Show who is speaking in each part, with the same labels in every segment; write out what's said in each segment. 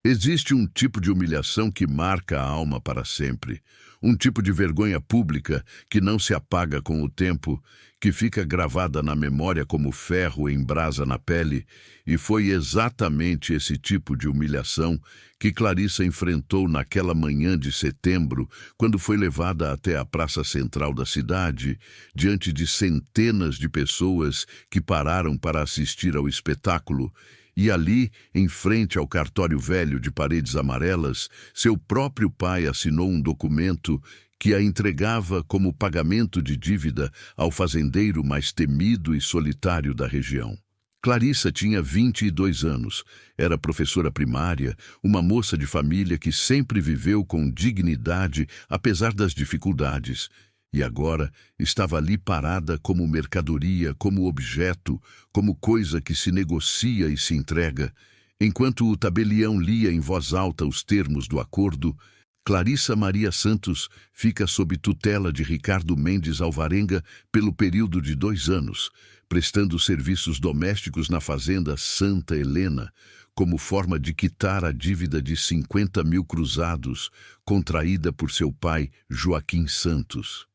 Speaker 1: Existe um tipo de humilhação que marca a alma para sempre, um tipo de vergonha pública que não se apaga com o tempo, que fica gravada na memória como ferro em brasa na pele, e foi exatamente esse tipo de humilhação que Clarissa enfrentou naquela manhã de setembro, quando foi levada até a praça central da cidade, diante de centenas de pessoas que pararam para assistir ao espetáculo. E ali, em frente ao cartório velho de paredes amarelas, seu próprio pai assinou um documento que a entregava como pagamento de dívida ao fazendeiro mais temido e solitário da região. Clarissa tinha 22 anos, era professora primária, uma moça de família que sempre viveu com dignidade apesar das dificuldades. E agora estava ali parada como mercadoria, como objeto, como coisa que se negocia e se entrega. Enquanto o tabelião lia em voz alta os termos do acordo, Clarissa Maria Santos fica sob tutela de Ricardo Mendes Alvarenga pelo período de 2 anos, prestando serviços domésticos na fazenda Santa Helena, como forma de quitar a dívida de 50 mil cruzados, contraída por seu pai, Joaquim Santos.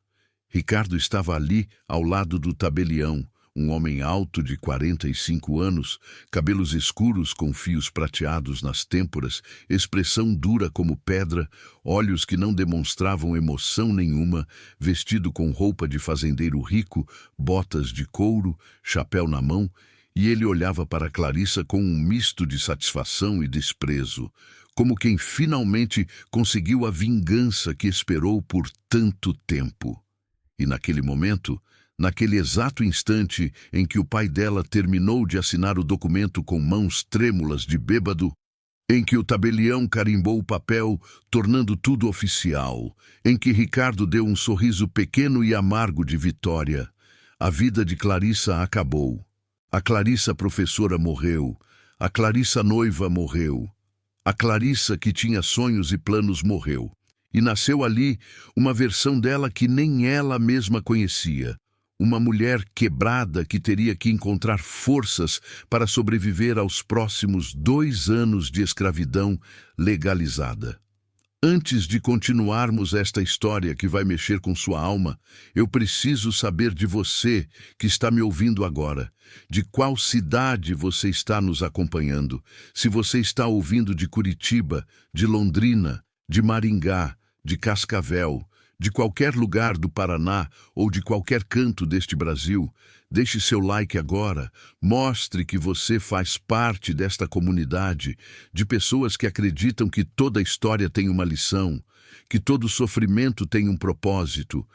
Speaker 1: Ricardo estava ali, ao lado do tabelião, um homem alto de 45 anos, cabelos escuros com fios prateados nas têmporas, expressão dura como pedra, olhos que não demonstravam emoção nenhuma, vestido com roupa de fazendeiro rico, botas de couro, chapéu na mão, e ele olhava para Clarissa com um misto de satisfação e desprezo, como quem finalmente conseguiu a vingança que esperou por tanto tempo. E naquele momento, naquele exato instante em que o pai dela terminou de assinar o documento com mãos trêmulas de bêbado, em que o tabelião carimbou o papel, tornando tudo oficial, em que Ricardo deu um sorriso pequeno e amargo de vitória, a vida de Clarissa acabou. A Clarissa professora morreu, a Clarissa noiva morreu, a Clarissa que tinha sonhos e planos morreu. E nasceu ali uma versão dela que nem ela mesma conhecia. Uma mulher quebrada que teria que encontrar forças para sobreviver aos próximos 2 anos de escravidão legalizada. Antes de continuarmos esta história que vai mexer com sua alma, eu preciso saber de você que está me ouvindo agora. De qual cidade você está nos acompanhando? Se você está ouvindo de Curitiba, de Londrina, de Maringá, de Cascavel, de qualquer lugar do Paraná ou de qualquer canto deste Brasil, deixe seu like agora, mostre que você faz parte desta comunidade de pessoas que acreditam que toda história tem uma lição, que todo sofrimento tem um propósito,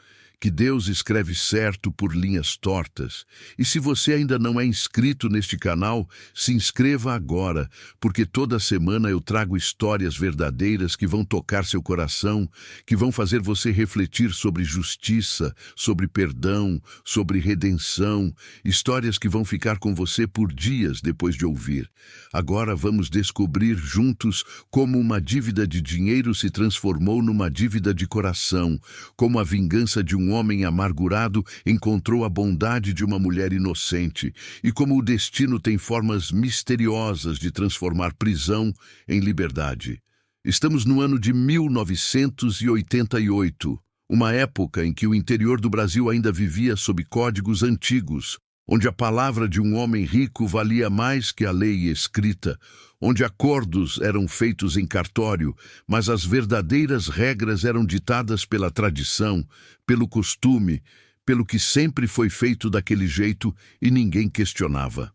Speaker 1: que Deus escreve certo por linhas tortas. E se você ainda não é inscrito neste canal, se inscreva agora, porque toda semana eu trago histórias verdadeiras que vão tocar seu coração, que vão fazer você refletir sobre justiça, sobre perdão, sobre redenção, histórias que vão ficar com você por dias depois de ouvir. Agora vamos descobrir juntos como uma dívida de dinheiro se transformou numa dívida de coração, como a vingança de um homem amargurado encontrou a bondade de uma mulher inocente, e como o destino tem formas misteriosas de transformar prisão em liberdade. Estamos no ano de 1988, uma época em que o interior do Brasil ainda vivia sob códigos antigos, onde a palavra de um homem rico valia mais que a lei escrita, onde acordos eram feitos em cartório, mas as verdadeiras regras eram ditadas pela tradição, pelo costume, pelo que sempre foi feito daquele jeito e ninguém questionava.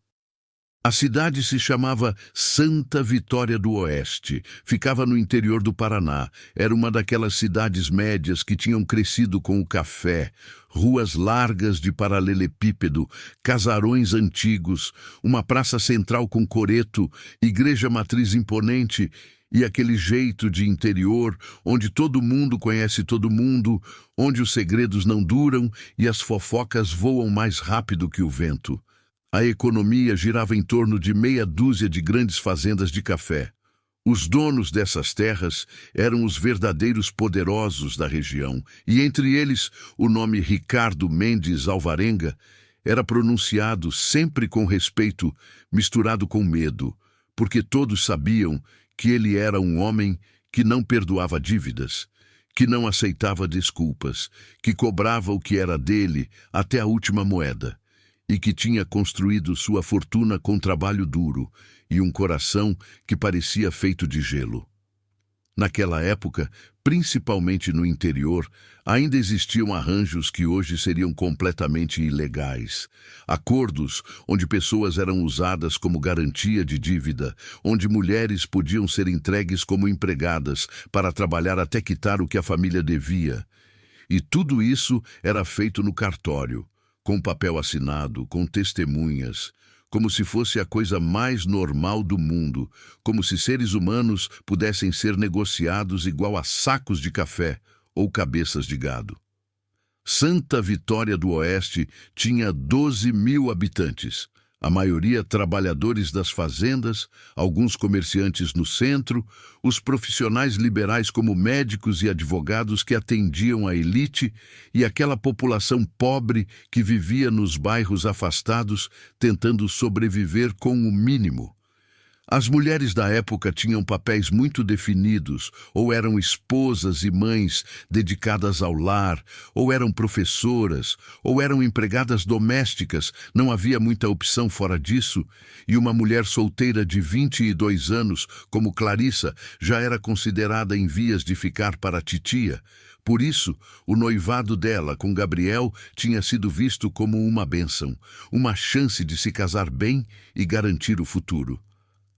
Speaker 1: A cidade se chamava Santa Vitória do Oeste, ficava no interior do Paraná, era uma daquelas cidades médias que tinham crescido com o café, ruas largas de paralelepípedo, casarões antigos, uma praça central com coreto, igreja matriz imponente e aquele jeito de interior onde todo mundo conhece todo mundo, onde os segredos não duram e as fofocas voam mais rápido que o vento. A economia girava em torno de meia dúzia de grandes fazendas de café. Os donos dessas terras eram os verdadeiros poderosos da região, e entre eles o nome Ricardo Mendes Alvarenga era pronunciado sempre com respeito, misturado com medo, porque todos sabiam que ele era um homem que não perdoava dívidas, que não aceitava desculpas, que cobrava o que era dele até a última moeda, e que tinha construído sua fortuna com trabalho duro e um coração que parecia feito de gelo. Naquela época, principalmente no interior, ainda existiam arranjos que hoje seriam completamente ilegais. Acordos onde pessoas eram usadas como garantia de dívida, onde mulheres podiam ser entregues como empregadas para trabalhar até quitar o que a família devia. E tudo isso era feito no cartório, com papel assinado, com testemunhas, como se fosse a coisa mais normal do mundo, como se seres humanos pudessem ser negociados igual a sacos de café ou cabeças de gado. Santa Vitória do Oeste tinha 12.000 habitantes, a maioria trabalhadores das fazendas, alguns comerciantes no centro, os profissionais liberais como médicos e advogados que atendiam a elite e aquela população pobre que vivia nos bairros afastados tentando sobreviver com o mínimo. As mulheres da época tinham papéis muito definidos, ou eram esposas e mães dedicadas ao lar, ou eram professoras, ou eram empregadas domésticas, não havia muita opção fora disso, e uma mulher solteira de 22 anos, como Clarissa, já era considerada em vias de ficar para a titia. Por isso, o noivado dela com Gabriel tinha sido visto como uma bênção, uma chance de se casar bem e garantir o futuro.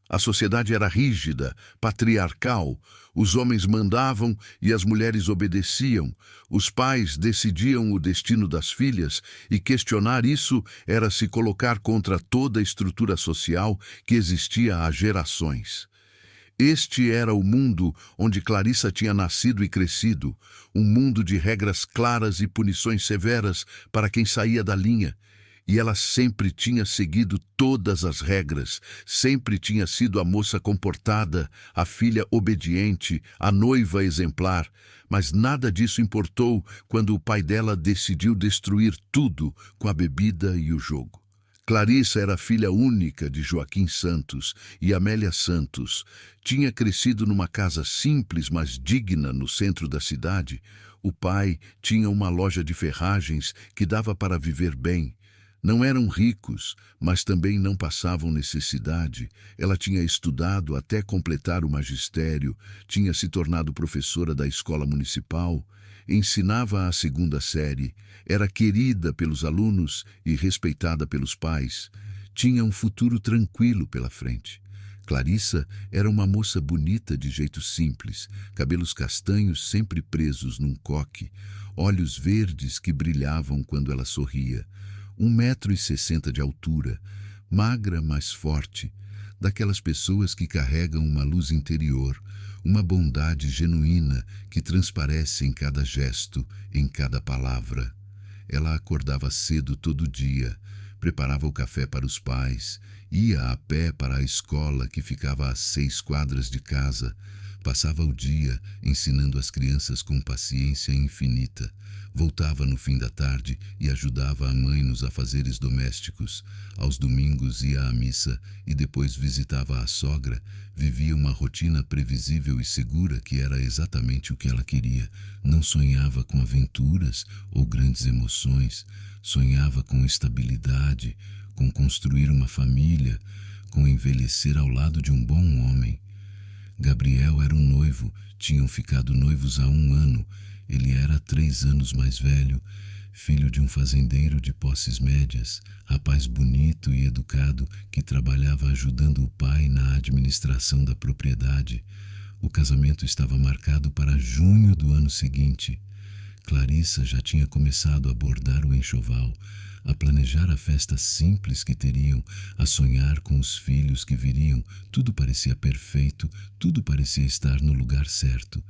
Speaker 1: A sociedade era rígida, patriarcal, os homens mandavam e as mulheres obedeciam, os pais decidiam o destino das filhas e questionar isso era se colocar contra toda a estrutura social que existia há gerações. Este era o mundo onde Clarissa tinha nascido e crescido, um mundo de regras claras e punições severas para quem saía da linha. E ela sempre tinha seguido todas as regras, sempre tinha sido a moça comportada, a filha obediente, a noiva exemplar. Mas nada disso importou quando o pai dela decidiu destruir tudo com a bebida e o jogo. Clarissa era filha única de Joaquim Santos e Amélia Santos. Tinha crescido numa casa simples, mas digna no centro da cidade. O pai tinha uma loja de ferragens que dava para viver bem. Não eram ricos, mas também não passavam necessidade. Ela tinha estudado até completar o magistério, tinha se tornado professora da escola municipal, ensinava a segunda série, era querida pelos alunos e respeitada pelos pais. Tinha um futuro tranquilo pela frente. Clarissa era uma moça bonita de jeito simples, cabelos castanhos sempre presos num coque, olhos verdes que brilhavam quando ela sorria. 1,60 m de altura, magra, mas forte, daquelas pessoas que carregam uma luz interior, uma bondade genuína que transparece em cada gesto, em cada palavra. Ela acordava cedo todo dia, preparava o café para os pais, ia a pé para a escola que ficava a 6 quadras de casa, passava o dia ensinando as crianças com paciência infinita. Voltava no fim da tarde e ajudava a mãe nos afazeres domésticos. Aos domingos ia à missa e depois visitava a sogra. Vivia uma rotina previsível e segura que era exatamente o que ela queria. Não sonhava com aventuras ou grandes emoções. Sonhava com estabilidade, com construir uma família, com envelhecer ao lado de um bom homem. Gabriel era um noivo, tinham ficado noivos há 1 ano. Ele era 3 anos mais velho, filho de um fazendeiro de posses médias, rapaz bonito e educado que trabalhava ajudando o pai na administração da propriedade. O casamento estava marcado para junho do ano seguinte. Clarissa já tinha começado a bordar o enxoval, a planejar a festa simples que teriam, a sonhar com os filhos que viriam. Tudo parecia perfeito, tudo parecia estar no lugar certo.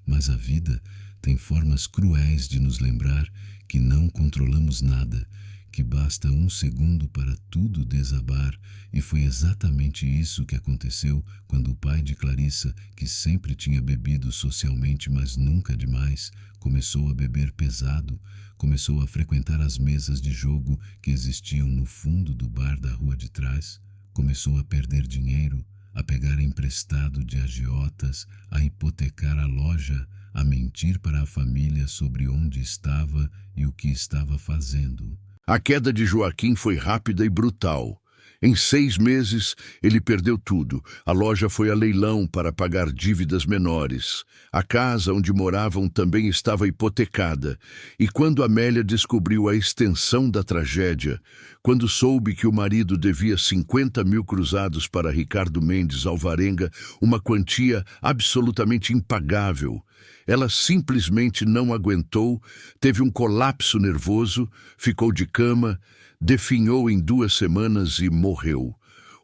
Speaker 1: Mas a vida tem formas cruéis de nos lembrar que não controlamos nada, que basta 1 segundo para tudo desabar, e foi exatamente isso que aconteceu quando o pai de Clarissa, que sempre tinha bebido socialmente, mas nunca demais, começou a beber pesado, começou a frequentar as mesas de jogo que existiam no fundo do bar da rua de trás, começou a perder dinheiro,
Speaker 2: a pegar emprestado de agiotas, a hipotecar a loja, a mentir para a família sobre onde estava e o que estava fazendo.
Speaker 1: A queda de Joaquim foi rápida e brutal. Em 6 meses, ele perdeu tudo. A loja foi a leilão para pagar dívidas menores. A casa onde moravam também estava hipotecada. E quando Amélia descobriu a extensão da tragédia, quando soube que o marido devia 50 mil cruzados para Ricardo Mendes Alvarenga, uma quantia absolutamente impagável, ela simplesmente não aguentou, teve um colapso nervoso, ficou de cama, definhou em 2 semanas e morreu.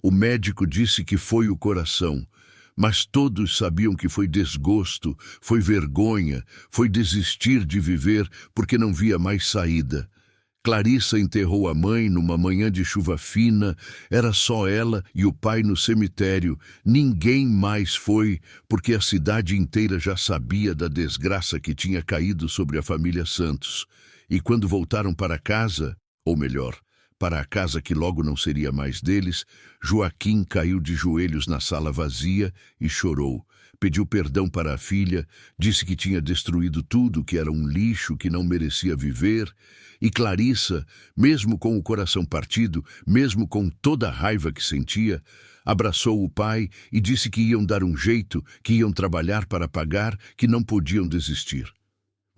Speaker 1: O médico disse que foi o coração, mas todos sabiam que foi desgosto, foi vergonha, foi desistir de viver porque não via mais saída. Clarissa enterrou a mãe numa manhã de chuva fina, era só ela e o pai no cemitério. Ninguém mais foi, porque a cidade inteira já sabia da desgraça que tinha caído sobre a família Santos. E quando voltaram para casa, ou melhor, para a casa que logo não seria mais deles, Joaquim caiu de joelhos na sala vazia e chorou. Pediu perdão para a filha, disse que tinha destruído tudo, que era um lixo, que não merecia viver. E Clarissa, mesmo com o coração partido, mesmo com toda a raiva que sentia, abraçou o pai e disse que iam dar um jeito, que iam trabalhar para pagar, que não podiam desistir.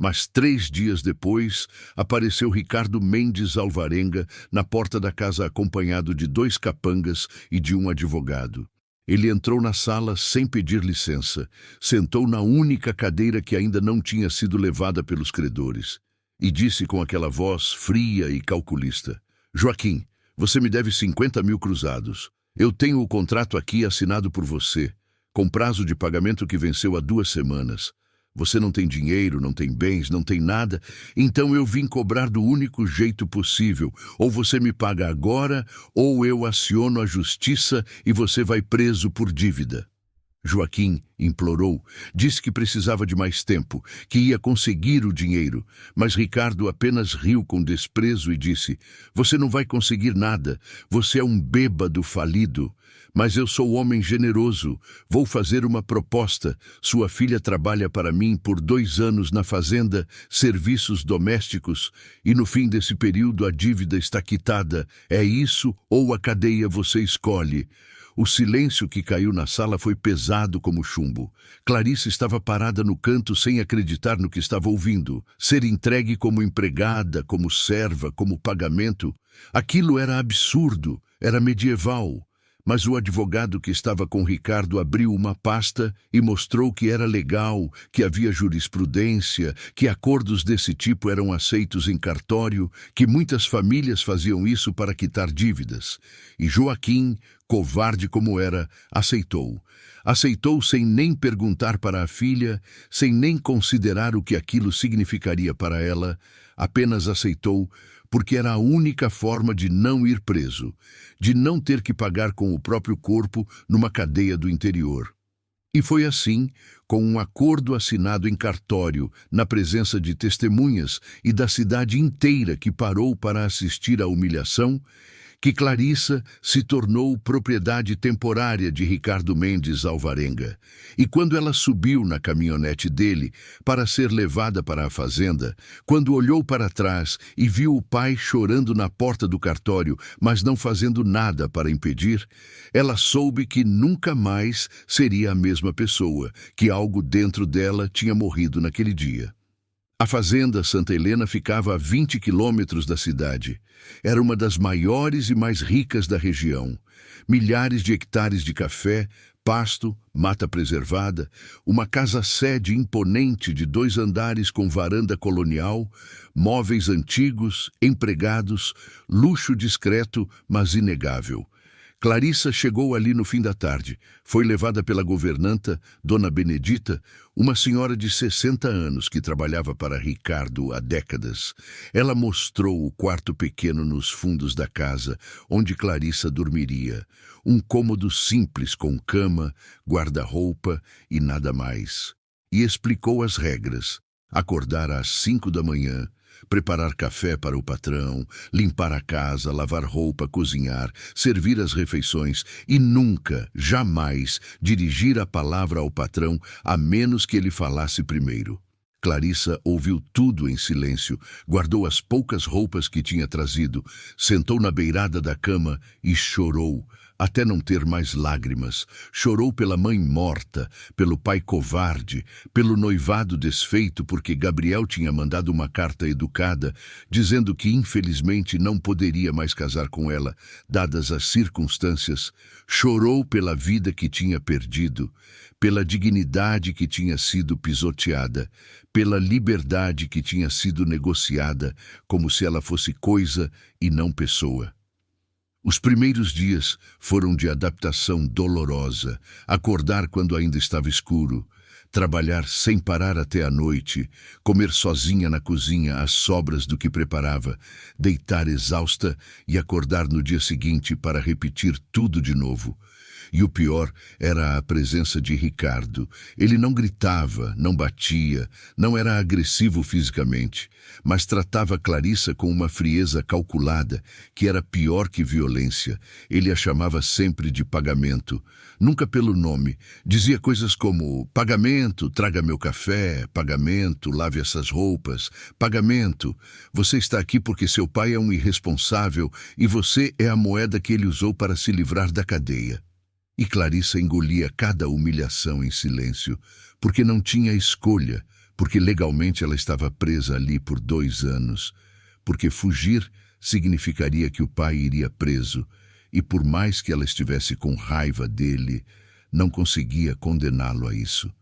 Speaker 1: Mas 3 dias depois, apareceu Ricardo Mendes Alvarenga na porta da casa acompanhado de 2 capangas e de um advogado. Ele entrou na sala sem pedir licença, sentou na única cadeira que ainda não tinha sido levada pelos credores, e disse com aquela voz fria e calculista: Joaquim, você me deve 50 mil cruzados. Eu tenho o contrato aqui assinado por você, com prazo de pagamento que venceu há 2 semanas. Você não tem dinheiro, não tem bens, não tem nada, então eu vim cobrar do único jeito possível. Ou você me paga agora, ou eu aciono a justiça e você vai preso por dívida. Joaquim implorou, disse que precisava de mais tempo, que ia conseguir o dinheiro, mas Ricardo apenas riu com desprezo e disse: Você não vai conseguir nada, você é um bêbado falido. Mas eu sou homem generoso, vou fazer uma proposta. Sua filha trabalha para mim por 2 anos na fazenda, serviços domésticos, e no fim desse período a dívida está quitada. É isso ou a cadeia, você escolhe. O silêncio que caiu na sala foi pesado como chumbo. Clarissa estava parada no canto sem acreditar no que estava ouvindo. Ser entregue como empregada, como serva, como pagamento, aquilo era absurdo, era medieval. Mas o advogado que estava com Ricardo abriu uma pasta e mostrou que era legal, que havia jurisprudência, que acordos desse tipo eram aceitos em cartório, que muitas famílias faziam isso para quitar dívidas. E Joaquim, covarde como era, aceitou. Aceitou sem nem perguntar para a filha, sem nem considerar o que aquilo significaria para ela, apenas aceitou porque era a única forma de não ir preso, de não ter que pagar com o próprio corpo numa cadeia do interior. E foi assim, com um acordo assinado em cartório, na presença de testemunhas e da cidade inteira que parou para assistir à humilhação, que Clarissa se tornou propriedade temporária de Ricardo Mendes Alvarenga. E quando ela subiu na caminhonete dele para ser levada para a fazenda, quando olhou para trás e viu o pai chorando na porta do cartório, mas não fazendo nada para impedir, ela soube que nunca mais seria a mesma pessoa, que algo dentro dela tinha morrido naquele dia. A fazenda Santa Helena ficava a 20 quilômetros da cidade. Era uma das maiores e mais ricas da região. Milhares de hectares de café, pasto, mata preservada, uma casa-sede imponente de 2 andares com varanda colonial, móveis antigos, empregados, luxo discreto, mas inegável. Clarissa chegou ali no fim da tarde. Foi levada pela governanta, Dona Benedita, uma senhora de 60 anos que trabalhava para Ricardo há décadas. Ela mostrou o quarto pequeno nos fundos da casa, onde Clarissa dormiria. Um cômodo simples com cama, guarda-roupa e nada mais. E explicou as regras. Acordar às 5 da manhã, Preparar café para o patrão, limpar a casa, lavar roupa, cozinhar, servir as refeições e nunca, jamais, dirigir a palavra ao patrão a menos que ele falasse primeiro. Clarissa ouviu tudo em silêncio, guardou as poucas roupas que tinha trazido, sentou na beirada da cama e chorou, até não ter mais lágrimas. Chorou pela mãe morta, pelo pai covarde, pelo noivado desfeito porque Gabriel tinha mandado uma carta educada, dizendo que infelizmente não poderia mais casar com ela, dadas as circunstâncias. Chorou pela vida que tinha perdido, pela dignidade que tinha sido pisoteada, pela liberdade que tinha sido negociada, como se ela fosse coisa e não pessoa. Os primeiros dias foram de adaptação dolorosa, acordar quando ainda estava escuro, trabalhar sem parar até a noite, comer sozinha na cozinha as sobras do que preparava, deitar exausta e acordar no dia seguinte para repetir tudo de novo. E o pior era a presença de Ricardo. Ele não gritava, não batia, não era agressivo fisicamente, mas tratava Clarissa com uma frieza calculada, que era pior que violência. Ele a chamava sempre de pagamento, nunca pelo nome. Dizia coisas como: pagamento, traga meu café, pagamento, lave essas roupas, pagamento, você está aqui porque seu pai é um irresponsável e você é a moeda que ele usou para se livrar da cadeia. E Clarissa engolia cada humilhação em silêncio, porque não tinha escolha, porque legalmente ela estava presa ali por 2 anos, porque fugir significaria que o pai iria preso, e por mais que ela estivesse com raiva dele, não conseguia condená-lo a isso.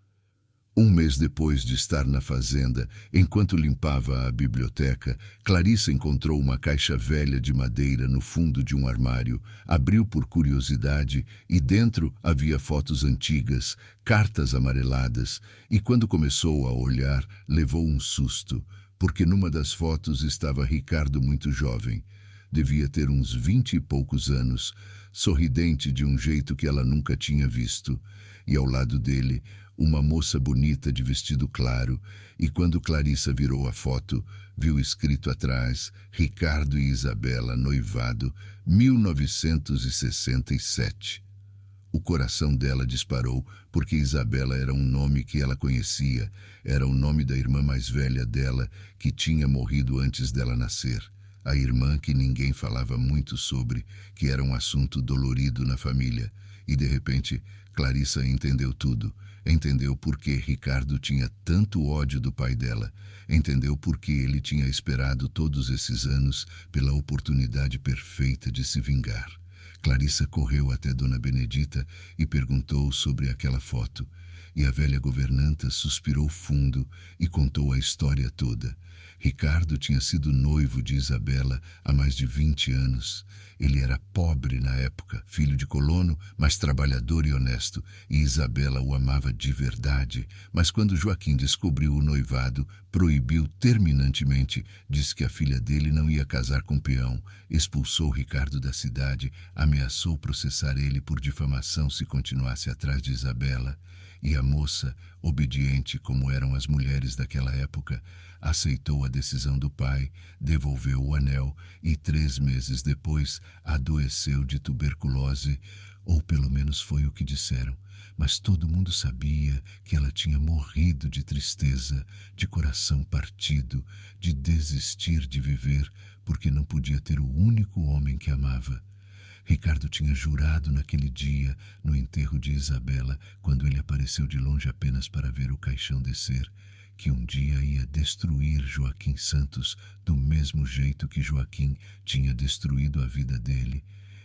Speaker 1: 1 mês depois de estar na fazenda, enquanto limpava a biblioteca, Clarissa encontrou uma caixa velha de madeira no fundo de um armário, abriu por curiosidade e dentro havia fotos antigas, cartas amareladas, e quando começou a olhar, levou um susto, porque numa das fotos estava Ricardo muito jovem. Devia ter uns 20 e poucos anos, sorridente de um jeito que ela nunca tinha visto, e ao lado dele, uma moça bonita de vestido claro, e quando Clarissa virou a foto, viu escrito atrás: Ricardo e Isabela, noivado, 1967. O coração dela disparou, porque Isabela era um nome que ela conhecia, era o nome da irmã mais velha dela, que tinha morrido antes dela nascer. A irmã que ninguém falava muito sobre, que era um assunto dolorido na família. E de repente, Clarissa entendeu tudo. Entendeu por que Ricardo tinha tanto ódio do pai dela. Entendeu por que ele tinha esperado todos esses anos pela oportunidade perfeita de se vingar. Clarissa correu até Dona Benedita e perguntou sobre aquela foto. E a velha governanta suspirou fundo e contou a história toda. Ricardo tinha sido noivo de Isabela há mais de 20 anos. Ele era pobre na época, filho de colono, mas trabalhador e honesto, e Isabela o amava de verdade. Mas quando Joaquim descobriu o noivado, proibiu terminantemente, disse que a filha dele não ia casar com peão, expulsou Ricardo da cidade, ameaçou processar ele por difamação se continuasse atrás de Isabela. E a moça, obediente como eram as mulheres daquela época, aceitou a decisão do pai, devolveu o anel e 3 meses depois adoeceu de tuberculose, ou pelo menos foi o que disseram. Mas todo mundo sabia que ela tinha morrido de tristeza, de coração partido, de desistir de viver, porque não podia ter o único homem que amava. Ricardo tinha jurado naquele dia, no enterro de Isabela, quando ele apareceu de longe apenas para ver o caixão descer, que um dia ia destruir Joaquim Santos do mesmo jeito que Joaquim tinha destruído a vida dele.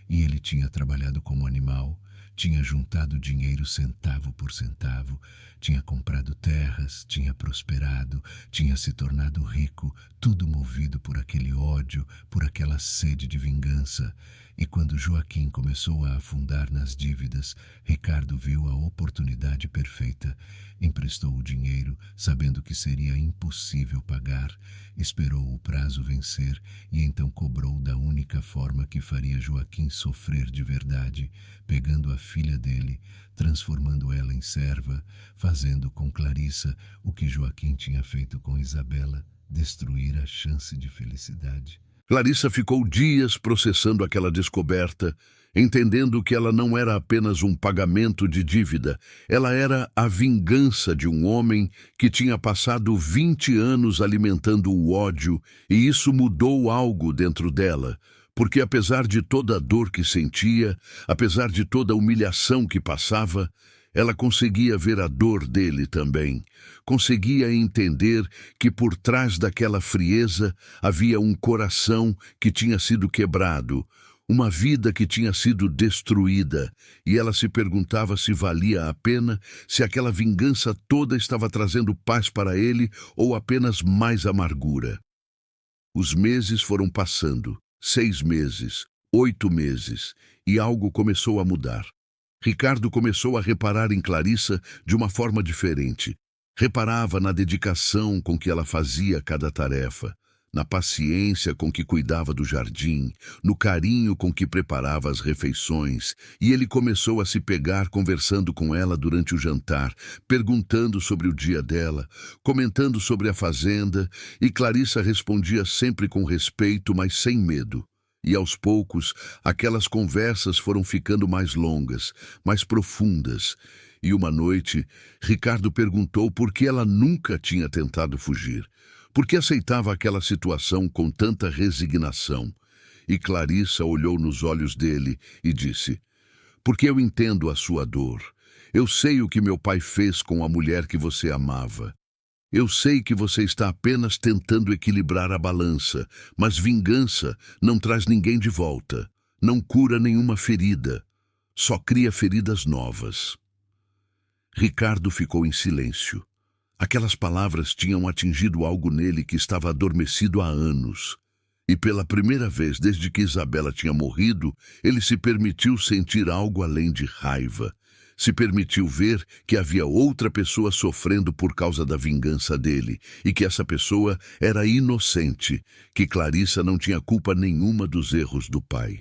Speaker 1: E ele tinha trabalhado como animal, tinha juntado dinheiro centavo por centavo, tinha comprado terras, tinha prosperado, tinha se tornado rico, tudo movido por aquele ódio, por aquela sede de vingança. E quando Joaquim começou a afundar nas dívidas, Ricardo viu a oportunidade perfeita. Emprestou o dinheiro, sabendo que seria impossível pagar. Esperou o prazo vencer e então cobrou da única forma que faria Joaquim sofrer de verdade, pegando a filha dele, transformando ela em serva, fazendo com Clarissa o que Joaquim tinha feito com Isabela,
Speaker 2: destruir a chance de felicidade.
Speaker 1: Clarissa ficou dias processando aquela descoberta, entendendo que ela não era apenas um pagamento de dívida, ela era a vingança de um homem que tinha passado 20 anos alimentando o ódio, e isso mudou algo dentro dela, porque apesar de toda a dor que sentia, apesar de toda a humilhação que passava, ela conseguia ver a dor dele também. Conseguia entender que por trás daquela frieza havia um coração que tinha sido quebrado, uma vida que tinha sido destruída, e ela se perguntava se valia a pena, se aquela vingança toda estava trazendo paz para ele ou apenas mais amargura. Os meses foram passando, 6 meses, 8 meses, e algo começou a mudar. Ricardo começou a reparar em Clarissa de uma forma diferente. Reparava na dedicação com que ela fazia cada tarefa, na paciência com que cuidava do jardim, no carinho com que preparava as refeições, e ele começou a se pegar conversando com ela durante o jantar, perguntando sobre o dia dela, comentando sobre a fazenda, e Clarissa respondia sempre com respeito, mas sem medo. E aos poucos, aquelas conversas foram ficando mais longas, mais profundas. E uma noite, Ricardo perguntou por que ela nunca tinha tentado fugir, por que aceitava aquela situação com tanta resignação. E Clarissa olhou nos olhos dele e disse: "Porque eu entendo a sua dor. Eu sei o que meu pai fez com a mulher que você amava. Eu sei que você está apenas tentando equilibrar a balança, mas vingança não traz ninguém de volta, não cura nenhuma ferida, só cria feridas novas." Ricardo ficou em silêncio. Aquelas palavras tinham atingido algo nele que estava adormecido há anos. E pela primeira vez desde que Isabela tinha morrido, ele se permitiu sentir algo além de raiva. Se permitiu ver que havia outra pessoa sofrendo por causa da vingança dele, e que essa pessoa era inocente, que Clarissa não tinha culpa nenhuma dos erros do pai.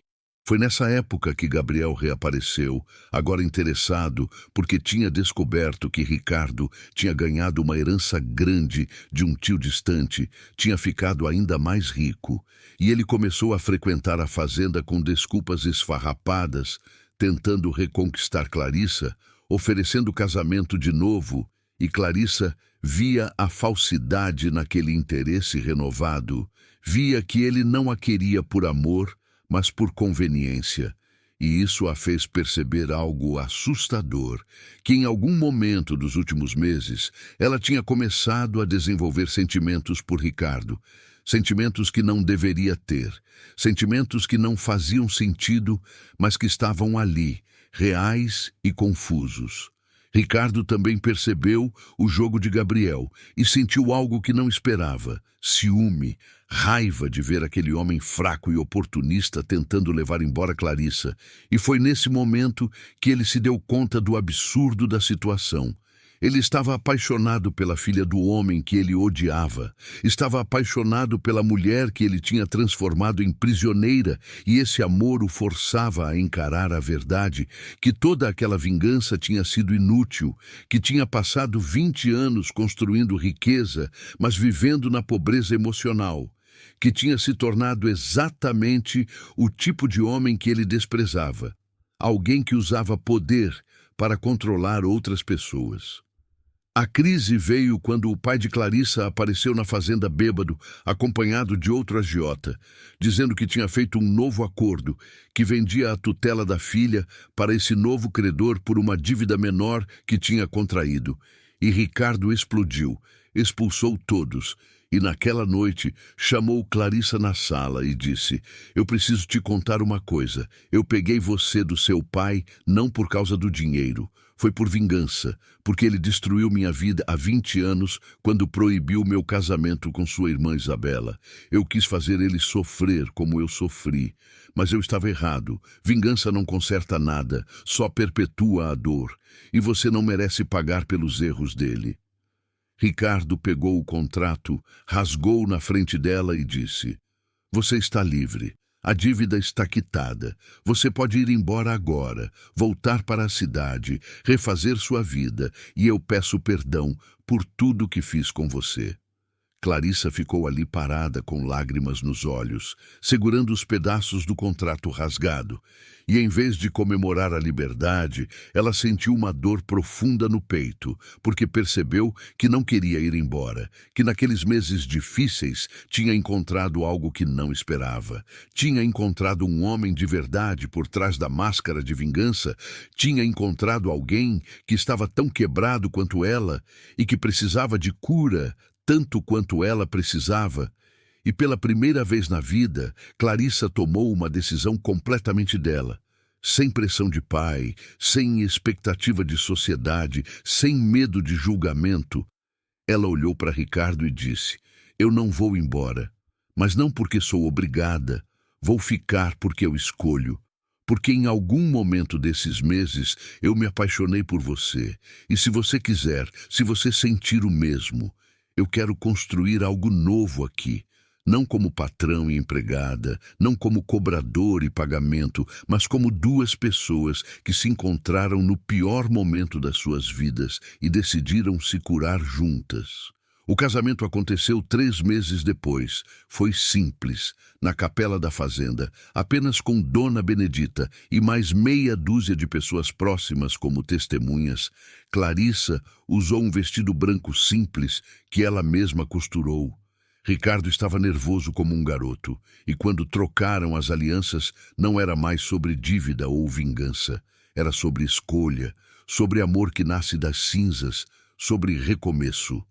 Speaker 1: Foi nessa época que Gabriel reapareceu, agora interessado, porque tinha descoberto que Ricardo tinha ganhado uma herança grande de um tio distante, tinha ficado ainda mais rico, e ele começou a frequentar a fazenda com desculpas esfarrapadas, tentando reconquistar Clarissa, oferecendo casamento de novo, e Clarissa via a falsidade naquele interesse renovado, via que ele não a queria por amor, mas por conveniência, e isso a fez perceber algo assustador, que em algum momento dos últimos meses ela tinha começado a desenvolver sentimentos por Ricardo, sentimentos que não deveria ter, sentimentos que não faziam sentido, mas que estavam ali, reais e confusos. Ricardo também percebeu o jogo de Gabriel e sentiu algo que não esperava: ciúme, raiva de ver aquele homem fraco e oportunista tentando levar embora Clarissa. E foi nesse momento que ele se deu conta do absurdo da situação. Ele estava apaixonado pela filha do homem que ele odiava. Estava apaixonado pela mulher que ele tinha transformado em prisioneira, e esse amor o forçava a encarar a verdade, que toda aquela vingança tinha sido inútil, que tinha passado 20 anos construindo riqueza, mas vivendo na pobreza emocional, que tinha se tornado exatamente o tipo de homem que ele desprezava, alguém que usava poder para controlar outras pessoas. A crise veio quando o pai de Clarissa apareceu na fazenda bêbado, acompanhado de outro agiota, dizendo que tinha feito um novo acordo, que vendia a tutela da filha para esse novo credor por uma dívida menor que tinha contraído. E Ricardo explodiu, expulsou todos, e naquela noite chamou Clarissa na sala e disse: "Eu preciso te contar uma coisa. Eu peguei você do seu pai não por causa do dinheiro. Foi por vingança, porque ele destruiu minha vida há 20 anos quando proibiu meu casamento com sua irmã Isabela. Eu quis fazer ele sofrer como eu sofri, mas eu estava errado. Vingança não conserta nada, só perpetua a dor, e você não merece pagar pelos erros dele." Ricardo pegou o contrato, rasgou na frente dela e disse: "Você está livre. A dívida está quitada. Você pode ir embora agora, voltar para a cidade, refazer sua vida, e eu peço perdão por tudo que fiz com você." Clarissa ficou ali parada com lágrimas nos olhos, segurando os pedaços do contrato rasgado. E em vez de comemorar a liberdade, ela sentiu uma dor profunda no peito, porque percebeu que não queria ir embora, que naqueles meses difíceis tinha encontrado algo que não esperava. Tinha encontrado um homem de verdade por trás da máscara de vingança, tinha encontrado alguém que estava tão quebrado quanto ela e que precisava de cura tanto quanto ela precisava. E pela primeira vez na vida, Clarissa tomou uma decisão completamente dela. Sem pressão de pai, sem expectativa de sociedade, sem medo de julgamento. Ela olhou para Ricardo e disse: "Eu não vou embora, mas não porque sou obrigada. Vou ficar porque eu escolho. Porque em algum momento desses meses eu me apaixonei por você. E se você quiser, se você sentir o mesmo, eu quero construir algo novo aqui. Não como patrão e empregada, não como cobrador e pagamento, mas como duas pessoas que se encontraram no pior momento das suas vidas e decidiram se curar juntas." O casamento aconteceu 3 meses depois. Foi simples, na capela da fazenda, apenas com Dona Benedita e mais meia dúzia de pessoas próximas como testemunhas. Clarissa usou um vestido branco simples que ela mesma costurou. Ricardo estava nervoso como um garoto, e quando trocaram as alianças, não era mais sobre dívida ou vingança. Era sobre escolha, sobre amor que nasce das cinzas, sobre recomeço.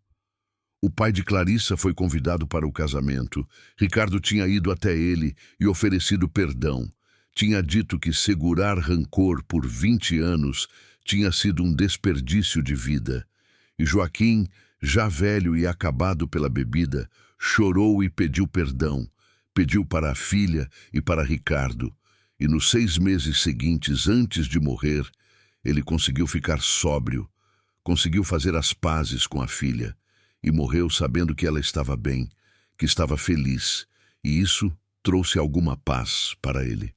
Speaker 1: O pai de Clarissa foi convidado para o casamento. Ricardo tinha ido até ele e oferecido perdão. Tinha dito que segurar rancor por 20 anos tinha sido um desperdício de vida. E Joaquim, já velho e acabado pela bebida, chorou e pediu perdão. Pediu para a filha e para Ricardo. E nos 6 meses seguintes, antes de morrer, ele conseguiu ficar sóbrio. Conseguiu fazer as pazes com a filha. E morreu sabendo que ela estava bem, que estava feliz. E isso trouxe alguma paz para ele.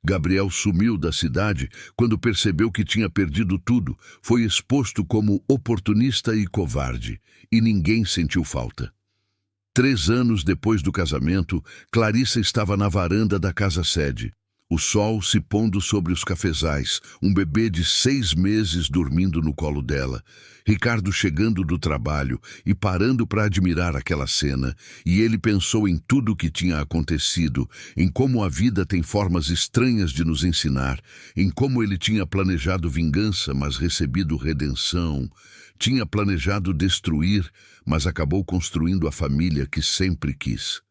Speaker 1: Gabriel sumiu da cidade quando percebeu que tinha perdido tudo. Foi exposto como oportunista e covarde, e ninguém sentiu falta. 3 anos depois do casamento, Clarissa estava na varanda da casa-sede. O sol se pondo sobre os cafezais, um bebê de 6 meses dormindo no colo dela. Ricardo chegando do trabalho e parando para admirar aquela cena, e ele pensou em tudo o que tinha acontecido, em como a vida tem formas estranhas de nos ensinar, em como ele tinha planejado vingança, mas recebido redenção, tinha planejado destruir, mas acabou construindo a família que sempre quis.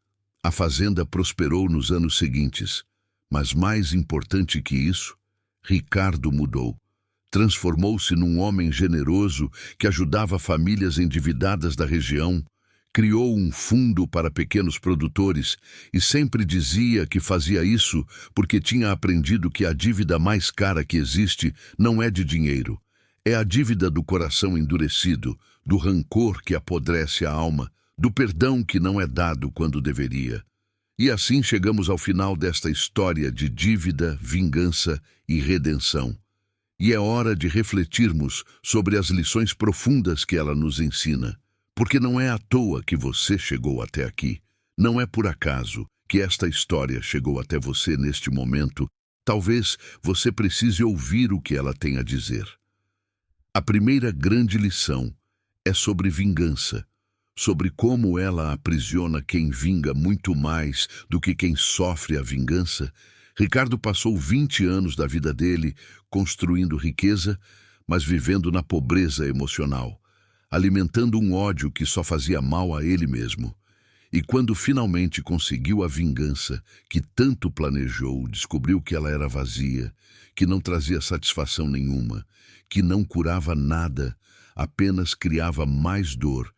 Speaker 1: A fazenda prosperou nos anos seguintes. Mas mais importante que isso, Ricardo mudou. Transformou-se num homem generoso que ajudava famílias endividadas da região, criou um fundo para pequenos produtores e sempre dizia que fazia isso porque tinha aprendido que a dívida mais cara que existe não é de dinheiro. É a dívida do coração endurecido, do rancor que apodrece a alma, do perdão que não é dado quando deveria. E assim chegamos ao final desta história de dívida, vingança e redenção. E é hora de refletirmos sobre as lições profundas que ela nos ensina. Porque não é à toa que você chegou até aqui. Não é por acaso que esta história chegou até você neste momento. Talvez você precise ouvir o que ela tem a dizer. A primeira grande lição é sobre vingança. Sobre como ela aprisiona quem vinga muito mais do que quem sofre a vingança. Ricardo passou 20 anos da vida dele construindo riqueza, mas vivendo na pobreza emocional, alimentando um ódio que só fazia mal a ele mesmo. E quando finalmente conseguiu a vingança que tanto planejou, descobriu que ela era vazia, que não trazia satisfação nenhuma, que não curava nada, apenas criava mais dor.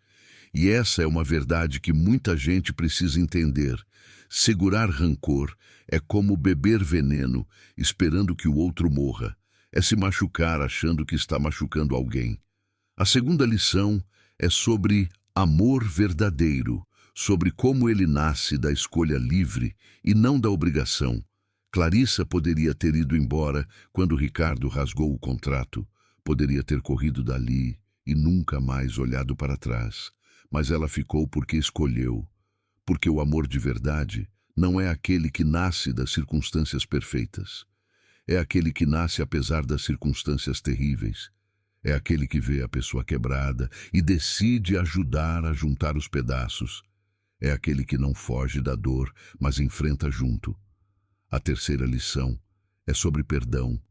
Speaker 1: E essa é uma verdade que muita gente precisa entender. Segurar rancor é como beber veneno, esperando que o outro morra. É se machucar achando que está machucando alguém. A segunda lição é sobre amor verdadeiro, sobre como ele nasce da escolha livre e não da obrigação. Clarissa poderia ter ido embora quando Ricardo rasgou o contrato, poderia ter corrido dali e nunca mais olhado para trás. mas ela ficou porque escolheu, porque o amor de verdade não é aquele que nasce das circunstâncias perfeitas. É aquele que nasce apesar das circunstâncias terríveis. É aquele que vê a pessoa quebrada e decide ajudar a juntar os pedaços. É aquele que não foge da dor, mas enfrenta junto. A terceira lição é sobre perdão,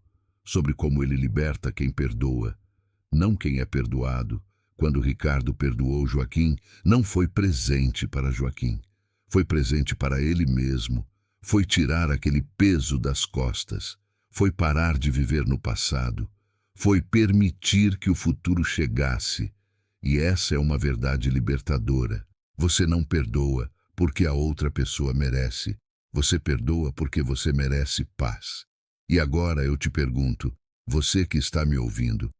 Speaker 1: sobre como ele liberta quem perdoa, não quem é perdoado. Quando Ricardo perdoou Joaquim, não foi presente para Joaquim, foi presente para ele mesmo, foi tirar aquele peso das costas, foi parar de viver no passado, foi permitir que o futuro chegasse. E essa é uma verdade libertadora. Você não perdoa porque a outra pessoa merece. Você perdoa porque você merece paz. E agora eu te pergunto, você que está me ouvindo,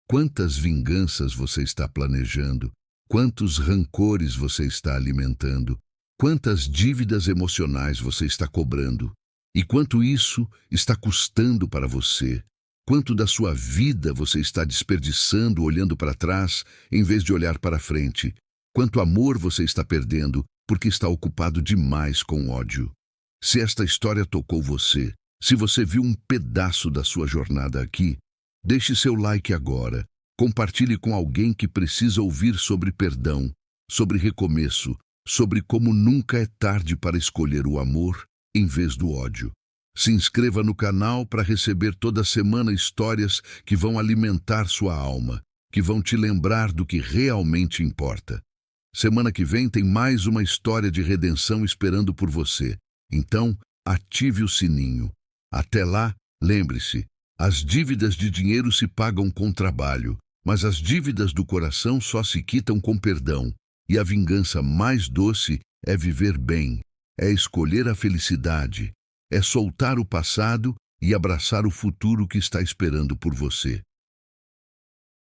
Speaker 1: quantas vinganças você está planejando? Quantos rancores você está alimentando? Quantas dívidas emocionais você está cobrando? E quanto isso está custando para você? Quanto da sua vida você está desperdiçando olhando para trás em vez de olhar para frente? Quanto amor você está perdendo porque está ocupado demais com ódio? Se esta história tocou você, se você viu um pedaço da sua jornada aqui, deixe seu like agora. Compartilhe com alguém que precisa ouvir sobre perdão, sobre recomeço, sobre como nunca é tarde para escolher o amor em vez do ódio. Se inscreva no canal para receber toda semana histórias que vão alimentar sua alma, que vão te lembrar do que realmente importa. Semana que vem tem mais uma história de redenção esperando por você. Então, ative o sininho. Até lá, lembre-se, as dívidas de dinheiro se pagam com trabalho, mas as dívidas do coração só se quitam com perdão. E a vingança mais doce é viver bem, é escolher a felicidade, é soltar o passado e abraçar o futuro que está esperando por você.